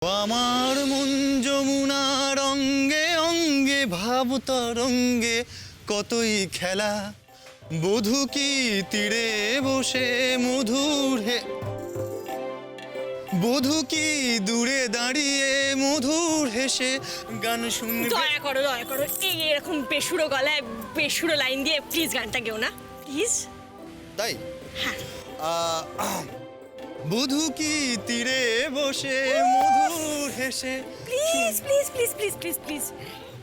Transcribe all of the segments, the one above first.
আমার মন যমুনার অঙ্গে অঙ্গে ভাব তরঙ্গে কতই খেলা। বধূ কি তীরে বসে মধুর বধূ কি দূরে দাঁড়িয়ে মধুর হেসে গান শুনবে। দয়া করো এই এরকম বেসুরো গলায় বেসুরো লাইন দিয়ে প্লিজ গানটা গেও না প্লিজ। তাই হ্যাঁ, বধূ কি তীরে বসে মধুর হেসে। Please please please please please please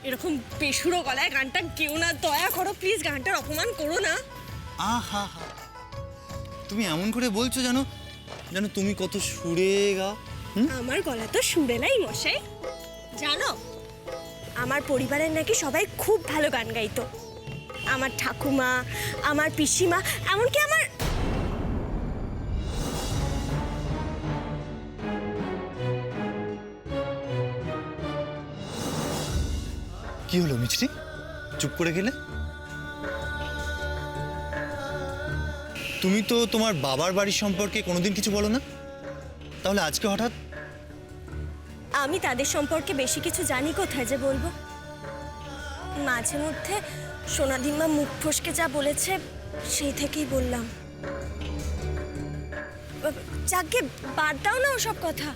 এরকম বেসুরো গলায় গানটা গেও না, দয়া করো প্লিজ, গানটার অপমান করো না। আহা হা, তুমি এমন করে বলছো জানো জানো তুমি কত সুরে গা। আমার গলা তো সুরেলাই মশাই। জানো আমার পরিবারের নাকি সবাই খুব ভালো গান গাইতো। আমার ঠাকুমা, আমার পিসিমা, এমনকি আমার কি হলো মিছরি, চুপ করে গেলে? তুমি তো তোমার বাবার বাড়ির সম্পর্কে কোনোদিন কিছু বলো না, তাহলে আজকে হঠাৎ? আমি তাদের সম্পর্কে বেশি কিছু জানি কোথায় যে বলবো। মাঝে মধ্যে সোনাদিমা মুখ ফসকে যা বলেছে সেই থেকেই বললাম। যাকে বাদ দাও না ওসব কথা,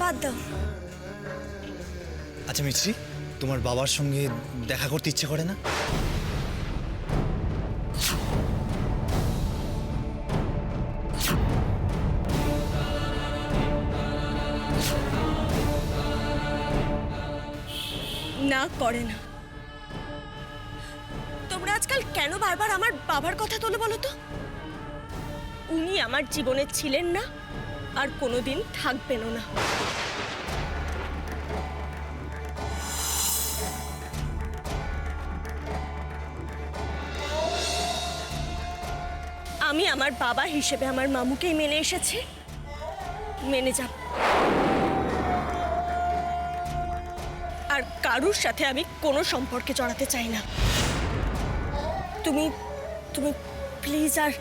বাদ দাও। আচ্ছা মিছরি, তোমার বাবার সঙ্গে দেখা করতে ইচ্ছে করে না? না, করে না। তোমরা আজকাল কেন বারবার আমার বাবার কথা তোলো বলো তো? উনি আমার জীবনে ছিলেন না, আর কোনোদিন থাকবেনও না। আমি আমার বাবা হিসেবে আমার মামুকেই মেনে এসেছি, মেনে যাব। আর কারুর সাথে আমি কোনো সম্পর্কে জড়াতে চাই না। তুমি তুমি প্লিজ আর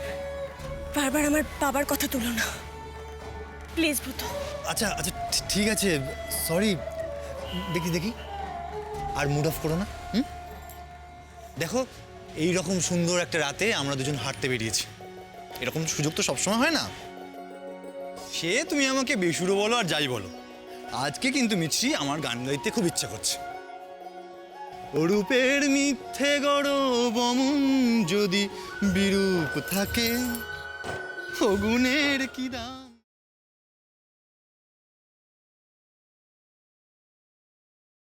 বারবার আমার বাবার কথা তুলো না, প্লিজ ভূত। আচ্ছা আচ্ছা ঠিক আছে, সরি। দেখি দেখি, আর মুড অফ করো না। দেখো, এই রকম সুন্দর একটা রাতে আমরা দুজন হাঁটতে বেরিয়েছি, এরকম সুযোগ তো সবসময় হয় না। সে তুমি আমাকে বেসুরো বলো আর যাই বলো, আজকে কিন্তু মিছরি আমার গান গাইতে খুব ইচ্ছা করছে। রূপের মিথ্যে গৌরব অমন যদি বিরূপ থাকে, গুণের কি দাম।